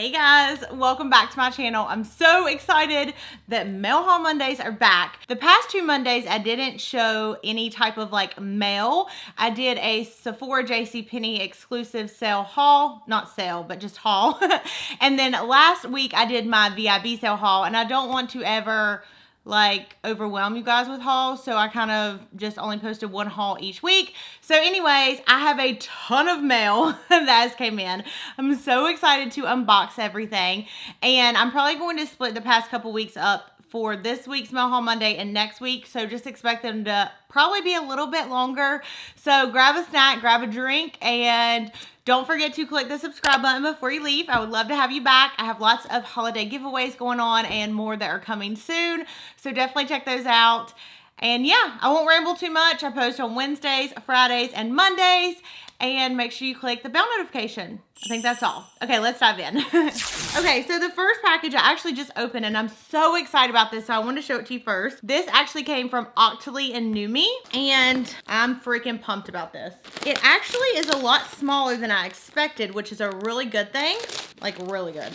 Hey guys, welcome back to my channel. I'm so excited that Mail Haul Mondays are back. The past 2 Mondays, I didn't show any type of like mail. I did a Sephora JCPenney exclusive sale haul, not sale, but just haul. And then last week I did my VIB sale haul, and I don't want to ever like overwhelm you guys with hauls, so I kind of just only posted one haul each week. So anyways, I have a ton of mail that has came in. I'm so excited to unbox everything, and I'm probably going to split the past couple weeks up for this week's Mail Haul Monday and next week, so just expect them to probably be a little bit longer. So grab a snack, grab a drink, and don't forget to click the subscribe button before you leave. I would love to have you back. I have lots of holiday giveaways going on and more that are coming soon, so definitely check those out. And yeah, I won't ramble too much. I post on Wednesdays, Fridays, and Mondays, and make sure you click the bell notification. I think that's all. Okay, let's dive in. Okay, so the first package I actually just opened, and I'm so excited about this, so I want to show it to you first. This actually came from Octoly and Numi, and I'm freaking pumped about this. It actually is a lot smaller than I expected, which is a really good thing. Like, really good.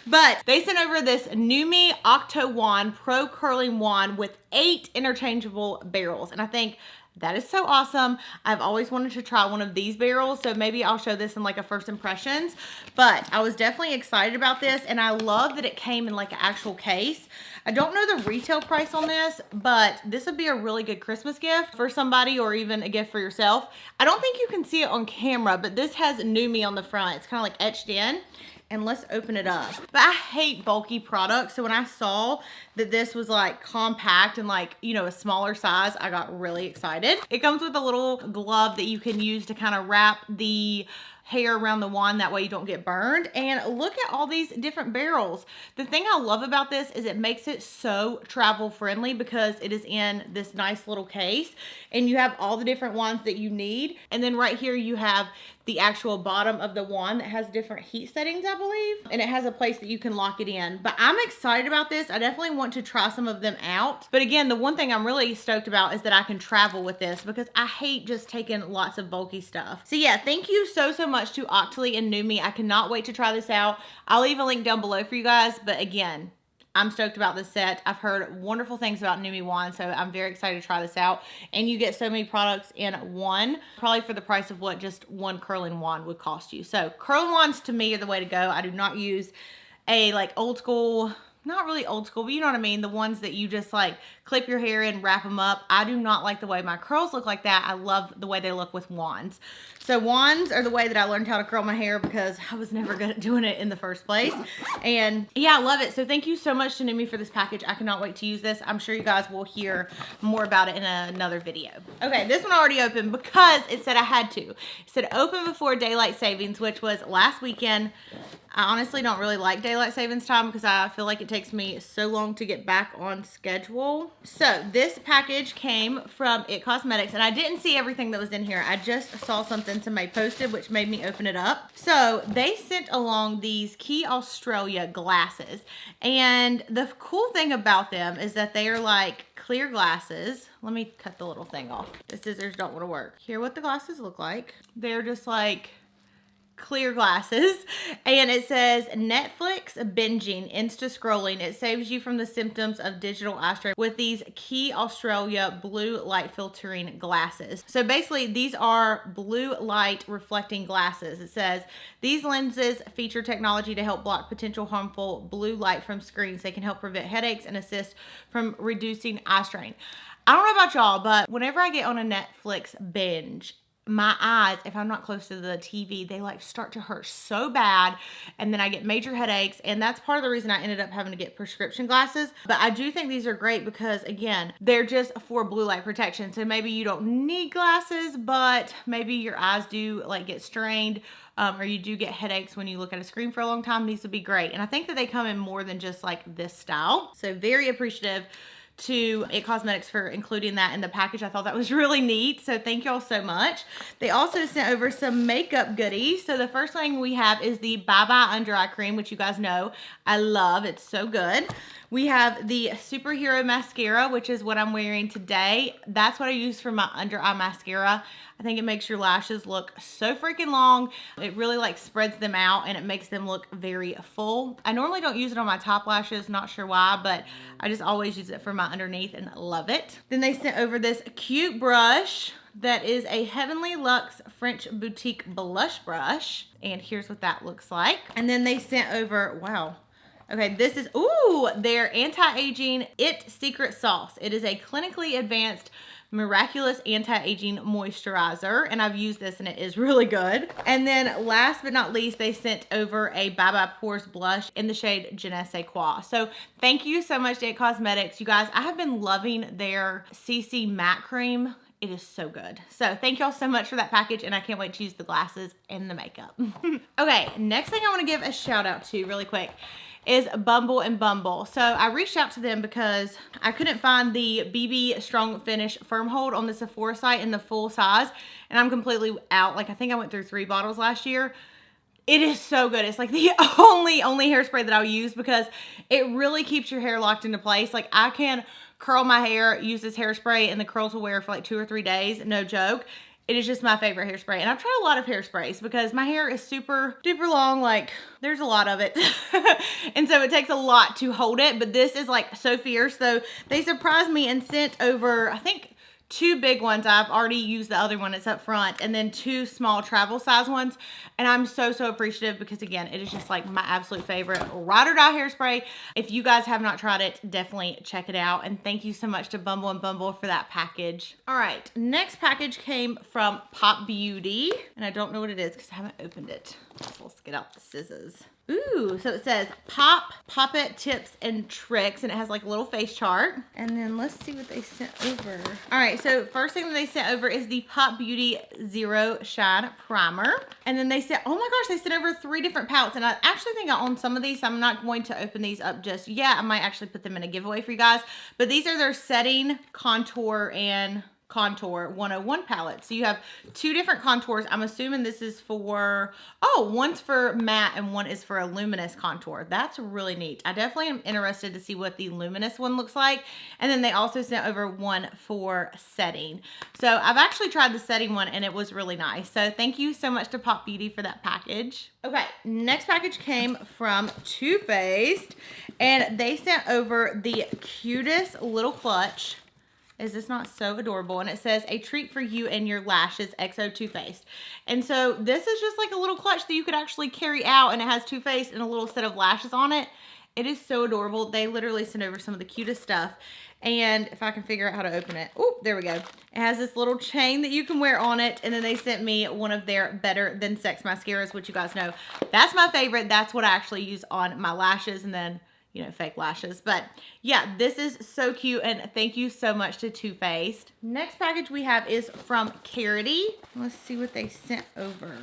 But they sent over this Numi Octo Wand Pro Curling Wand with 8 interchangeable barrels, and I think that is so awesome. I've always wanted to try one of these barrels, so maybe I'll show this in like a first impressions. But I was definitely excited about this, and I love that it came in like an actual case. I don't know the retail price on this, but this would be a really good Christmas gift for somebody, or even a gift for yourself. I don't think you can see it on camera, but this has Numi on the front. It's kind of like etched in. And let's open it up. But I hate bulky products, so when I saw that this was like compact and like, you know, a smaller size, I got really excited. It comes with a little glove that you can use to kind of wrap the hair around the wand, that way you don't get burned. And look at all these different barrels. The thing I love about this is it makes it so travel friendly because it is in this nice little case, and you have all the different wands that you need. And then right here you have the actual bottom of the wand that has different heat settings, I believe, and it has a place that you can lock it in. But I'm excited about this. I definitely want to try some of them out. But again, the one thing I'm really stoked about is that I can travel with this, because I hate just taking lots of bulky stuff. So yeah, thank you so much to Octoly and Numi. I cannot wait to try this out. I'll leave a link down below for you guys. But again, I'm stoked about this set. I've heard wonderful things about Numi Wand, so I'm very excited to try this out. And you get so many products in one, probably for the price of what just one curling wand would cost you. So curling wands to me are the way to go. I do not use a like old school, not really old school, but you know what I mean, the ones that you just like clip your hair in, wrap them up. I do not like the way my curls look like that. I love the way they look with wands. So wands are the way that I learned how to curl my hair, because I was never good at doing it in the first place. And yeah, I love it. So thank you so much to Numi for this package. I cannot wait to use this. I'm sure you guys will hear more about it in another video. Okay, this one already opened because it said I had to. It said open before daylight savings, which was last weekend. I honestly don't really like daylight savings time because I feel like it takes me so long to get back on schedule. So this package came from It Cosmetics, and I didn't see everything that was in here. I just saw something somebody posted, which made me open it up. So they sent along these Quay Australia glasses, and the cool thing about them is that they are like clear glasses. Let me cut the little thing off. The scissors don't want to work. Here what the glasses look like. They're just like clear glasses, and it says Netflix binging, insta scrolling, it saves you from the symptoms of digital eye strain with these Quay Australia blue light filtering glasses. So basically these are blue light reflecting glasses. It says these lenses feature technology to help block potential harmful blue light from screens. They can help prevent headaches and assist from reducing eye strain. I don't know about y'all, but whenever I get on a Netflix binge, my eyes, if I'm not close to the TV, they like start to hurt so bad, and then I get major headaches, and that's part of the reason I ended up having to get prescription glasses. But I do think these are great because again, they're just for blue light protection. So maybe you don't need glasses, but maybe your eyes do like get strained, or you do get headaches when you look at a screen for a long time. These would be great. And I think that they come in more than just like this style. So very appreciative to It Cosmetics for including that in the package. I thought that was really neat, so thank y'all so much. They also sent over some makeup goodies. So the first thing we have is the Bye Bye Under Eye Cream, which you guys know I love. It's so good. We have the Superhero Mascara, which is what I'm wearing today. That's what I use for my under eye mascara. I think it makes your lashes look so freaking long. It really like spreads them out and it makes them look very full. I normally don't use it on my top lashes, not sure why, but I just always use it for my underneath and love it. Then they sent over this cute brush that is a Heavenly Luxe French Boutique blush brush. And here's what that looks like. And then they sent over, wow. Okay, this is, ooh, their anti-aging It Secret Sauce. It is a clinically advanced miraculous anti-aging moisturizer, and I've used this and it is really good. And then last but not least, they sent over a Bye Bye Pores blush in the shade Je ne sais quoi. So thank you so much to It Cosmetics. You guys, I have been loving their CC matte cream. It is so good. So thank y'all so much for that package, and I can't wait to use the glasses and the makeup. Okay, next thing I want to give a shout out to really quick is Bumble and Bumble. So I reached out to them because I couldn't find the BB Strong Finish Firm Hold on the Sephora site in the full size, and I'm completely out. Like, I think I went through 3 bottles last year. It is so good. It's like the only hairspray that I'll use because it really keeps your hair locked into place. Like, I can curl my hair, use this hairspray, and the curls will wear for like 2 or 3 days. No joke. It is just my favorite hairspray. And I've tried a lot of hairsprays because my hair is super duper long. Like, there's a lot of it. And so it takes a lot to hold it. But this is like so fierce. So they surprised me and sent over, I think, 2 big ones. I've already used the other one. It's up front. And then 2 small travel size ones. And I'm so appreciative because, again, it is just like my absolute favorite ride or die hairspray. If you guys have not tried it, definitely check it out. And thank you so much to Bumble and Bumble for that package. All right, next package came from Pop Beauty. And I don't know what it is because I haven't opened it. So let's get out the scissors. Ooh, so it says Pop It Tips and Tricks, and it has like a little face chart. And then let's see what they sent over. All right, so first thing that they sent over is the Pop Beauty Zero Shine Primer. And then they sent, oh my gosh, they sent over 3 different palettes. And I actually think I own some of these, so I'm not going to open these up just yet. I might actually put them in a giveaway for you guys. But these are their setting, contour, and Contour 101 palette. So you have 2 different contours. I'm assuming this is for, oh, one's for matte and one is for a luminous contour. That's really neat. I definitely am interested to see what the luminous one looks like. And then they also sent over one for setting. So I've actually tried the setting one and it was really nice. So thank you so much to Pop Beauty for that package. Okay, next package came from Too Faced, and they sent over the cutest little clutch. Is this not so adorable? And it says, a treat for you and your lashes, XO Too Faced. And so this is just like a little clutch that you could actually carry out, and it has Too Faced and a little set of lashes on it. It is so adorable. They literally sent over some of the cutest stuff. And if I can figure out how to open it. Oh, there we go. It has this little chain that you can wear on it. And then they sent me one of their Better Than Sex mascaras, which you guys know, that's my favorite. That's what I actually use on my lashes, and then, you know, fake lashes. But yeah, this is so cute, and thank you so much to Too Faced. Next package we have is from Karity. Let's see what they sent over.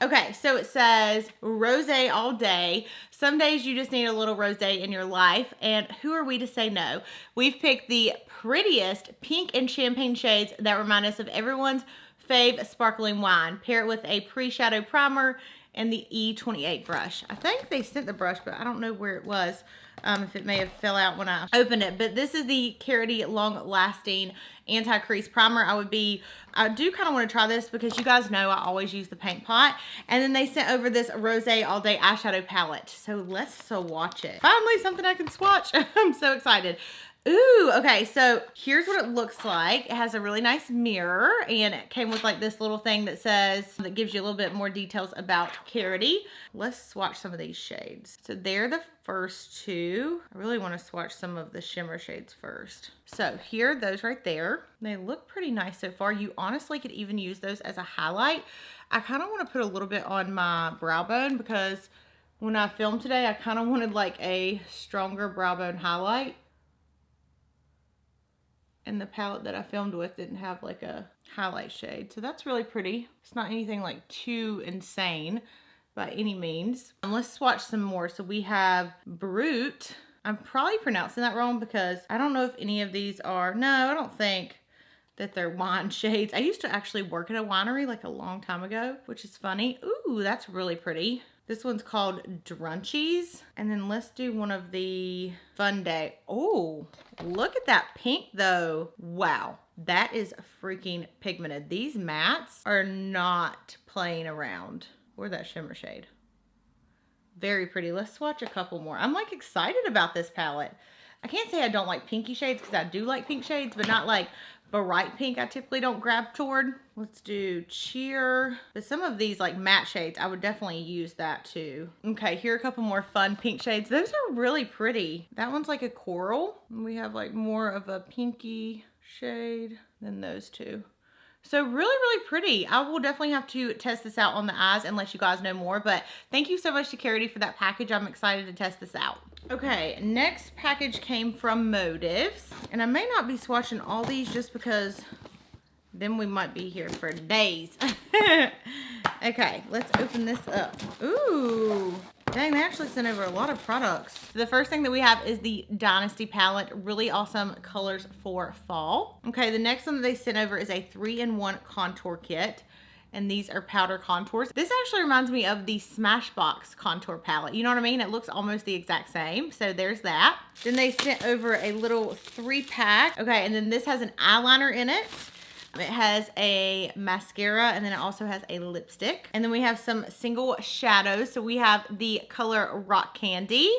Okay, so it says rosé all day. Some days you just need a little rosé in your life, and who are we to say no? We've picked the prettiest pink and champagne shades that remind us of everyone's fave sparkling wine. Pair it with a pre-shadow primer and the E28 brush. I think they sent the brush, but I don't know where it was. If it may have fell out when I opened it. But this is the Karity Long Lasting Anti-Crease Primer. I do kind of want to try this because you guys know I always use the paint pot. And then they sent over this Rosé All Day Eyeshadow Palette. So let's swatch it. Finally, something I can swatch. I'm so excited. Ooh, okay, so here's what it looks like. It has a really nice mirror, and it came with like this little thing that says, that gives you a little bit more details about Karity. Let's swatch some of these shades. So they're the first 2. I really want to swatch some of the shimmer shades first. So here, those right there. They look pretty nice so far. You honestly could even use those as a highlight. I kind of want to put a little bit on my brow bone because when I filmed today, I kind of wanted like a stronger brow bone highlight. And the palette that I filmed with didn't have like a highlight shade. So that's really pretty. It's not anything like too insane by any means. Let's swatch some more. So we have Brut. I'm probably pronouncing that wrong because I don't know if any of these are, no, I don't think that they're wine shades. I used to actually work at a winery like a long time ago, which is funny. Ooh, that's really pretty. This one's called Drunchies. And then let's do one of the Fun Day. Oh, look at that pink though. Wow, that is freaking pigmented. These mattes are not playing around. Where'd that shimmer shade? Very pretty. Let's swatch a couple more. I'm like excited about this palette. I can't say I don't like pinky shades because I do like pink shades, but not like bright pink I typically don't grab toward. Let's do Cheer. But some of these like matte shades, I would definitely use that too. Okay, here are a couple more fun pink shades. Those are really pretty. That one's like a coral. We have like more of a pinky shade than those two. So really, really pretty. I will definitely have to test this out on the eyes and let you guys know more. But thank you so much to Karity for that package. I'm excited to test this out. Okay, next package came from Motives. And I may not be swatching all these just because then we might be here for days. Okay, let's open this up. Ooh. Dang, they actually sent over a lot of products. The first thing that we have is the Dynasty palette. Really awesome colors for fall. Okay, the next one that they sent over is a 3-in-1 contour kit. And these are powder contours. This actually reminds me of the Smashbox contour palette. You know what I mean? It looks almost the exact same. So there's that. Then they sent over a little 3-pack. Okay, and then this has an eyeliner in it. It has a mascara and then it also has a lipstick. And then we have some single shadows. So we have the color Rock Candy.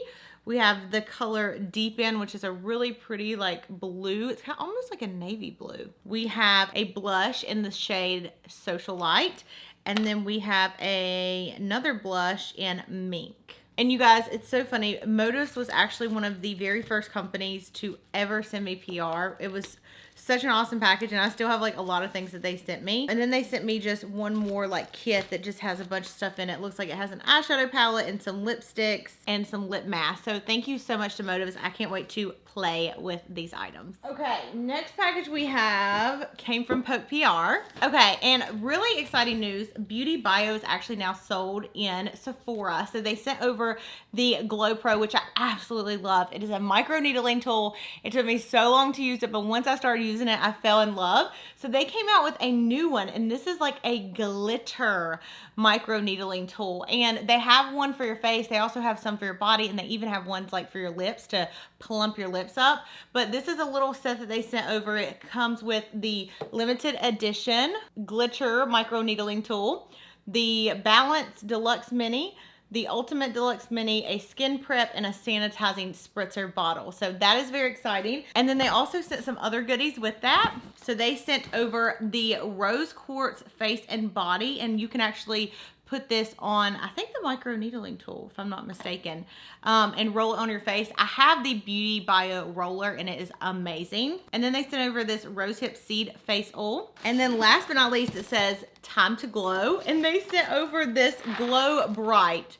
We have the color Deepen, which is a really pretty like blue. It's kind of almost like a navy blue. We have a blush in the shade Socialite. And then we have another blush in Mink. And you guys, it's so funny. Motives was actually one of the very first companies to ever send me PR. It was such an awesome package, and I still have like a lot of things that they sent me. And then they sent me just one more like kit that just has a bunch of stuff in it. Looks like it has an eyeshadow palette and some lipsticks and some lip masks. So thank you so much to Motives. I can't wait to play with these items. Okay, next package we have came from Poke PR. Okay, and really exciting news. Beauty Bio is actually now sold in Sephora. So they sent over the Glow Pro, which I absolutely love. It is a micro needling tool. It took me so long to use it, but once I started using it, I fell in love. So they came out with a new one, and this is like a glitter micro needling tool. And they have one for your face. They also have some for your body, and they even have ones like for your lips to plump your lips up. But this is a little set that they sent over. It comes with the limited edition glitter micro needling tool, the Balance Deluxe Mini, the Ultimate Deluxe Mini, a skin prep, and a sanitizing spritzer bottle. So that is very exciting. And then they also sent some other goodies with that. So they sent over the Rose Quartz Face and Body, and you can actually put this on, I think, the micro needling tool, if I'm not mistaken, and roll it on your face. I have the Beauty Bio roller, and it is amazing. And then they sent over this Rosehip Seed Face Oil. And then last but not least, it says Time to Glow, and they sent over this Glow Bright.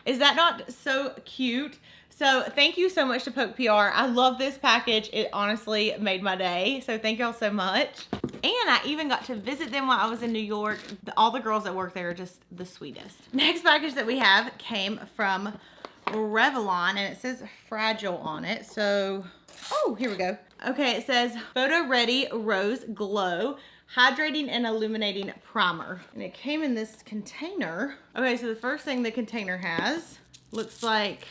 Is that not so cute? So thank you so much to Poke PR. I love this package. It honestly made my day. So thank y'all so much. And I even got to visit them while I was in New York. All the girls that work there are just the sweetest. Next package that we have came from Revlon, and it says Fragile on it. So, oh, here we go. Okay, it says Photo Ready Rose Glow Hydrating and Illuminating Primer. And it came in this container. Okay, so the first thing the container has looks like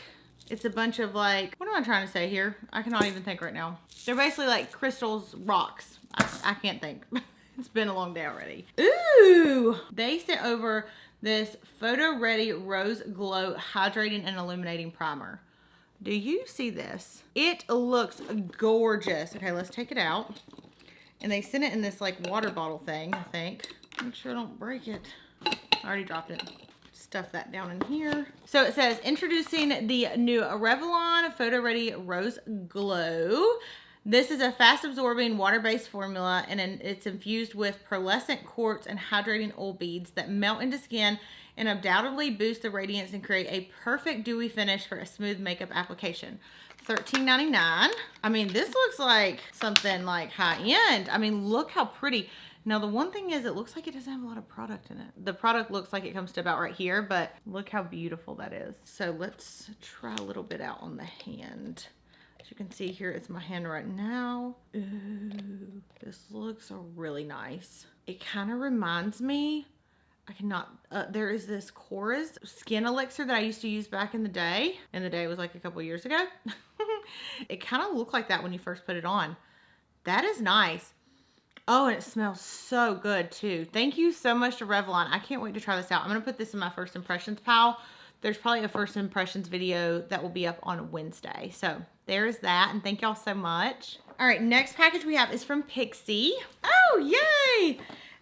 it's a bunch of like, what am I trying to say here? I cannot even think right now. They're basically like crystals, rocks. I can't think. It's been a long day already. Ooh! They sent over this Photo Ready Rose Glow Hydrating and Illuminating Primer. Do you see this? It looks gorgeous. Okay, let's take it out. And they sent it in this like water bottle thing, I think. Make sure I don't break it. I already dropped it. Stuff that down in here. So it says, introducing the new Revlon Photo Ready Rose Glow. This is a fast-absorbing, water-based formula, and it's infused with pearlescent quartz and hydrating oil beads that melt into skin and undoubtedly boost the radiance and create a perfect dewy finish for a smooth makeup application. $13.99. I mean, this looks like something like high-end. I mean, look how pretty. Now, the one thing is, it looks like it doesn't have a lot of product in it. The product looks like it comes to about right here, but look how beautiful that is. So let's try a little bit out on the hand. As you can see here, it's my hand right now. Ooh, this looks really nice. It kind of reminds me I cannot, there is this Korres skin elixir that I used to use back in the day. And the day was like a couple years ago. It kind of looked like that when you first put it on. That is nice. Oh, and it smells so good too. Thank you so much to Revlon. I can't wait to try this out. I'm going to put this in my first impressions pile. There's probably a first impressions video that will be up on Wednesday. So there's that. And thank y'all so much. All right, next package we have is from Pixie. Oh, yay!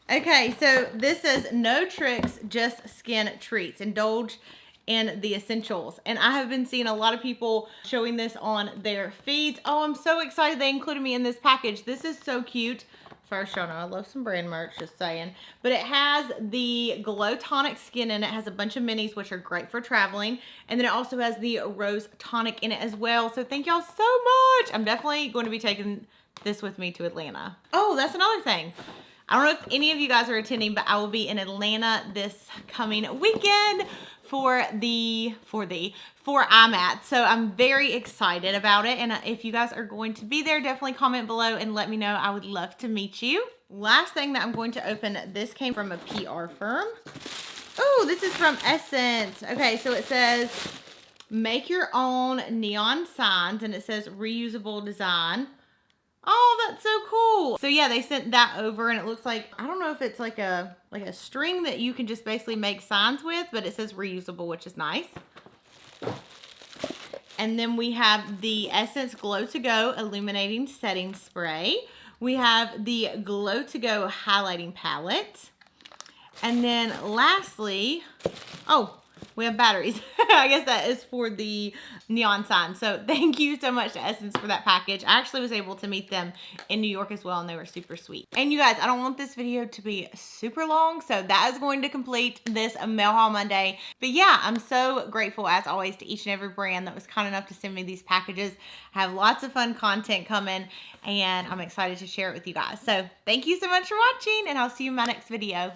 Okay, so this says no tricks, just skin treats. Indulge in the essentials. And I have been seeing a lot of people showing this on their feeds. Oh, I'm so excited they included me in this package. This is so cute. First, y'all know I love some brand merch, just saying. But it has the Glow Tonic Skin in it. It has a bunch of minis, which are great for traveling. And then it also has the Rose Tonic in it as well. So thank y'all so much. I'm definitely going to be taking this with me to Atlanta. Oh, that's another thing. I don't know if any of you guys are attending, but I will be in Atlanta this coming weekend for IMAT. So I'm very excited about it. And if you guys are going to be there, definitely comment below and let me know. I would love to meet you. Last thing that I'm going to open, this came from a PR firm. Oh, this is from Essence. Okay, so it says, make your own neon signs, and it says reusable design. Oh, that's so cool. So yeah, they sent that over, and it looks like, I don't know if it's like a string that you can just basically make signs with, but it says reusable, which is nice. And then we have the Essence Glow To Go Illuminating Setting Spray. We have the Glow To Go Highlighting Palette. And then lastly, oh, we have batteries. I guess that is for the neon sign. So thank you so much to Essence for that package. I actually was able to meet them in New York as well, and they were super sweet. And you guys, I don't want this video to be super long, so that is going to complete this Mail Haul Monday. But yeah, I'm so grateful as always to each and every brand that was kind enough to send me these packages. I have lots of fun content coming, and I'm excited to share it with you guys. So thank you so much for watching, and I'll see you in my next video.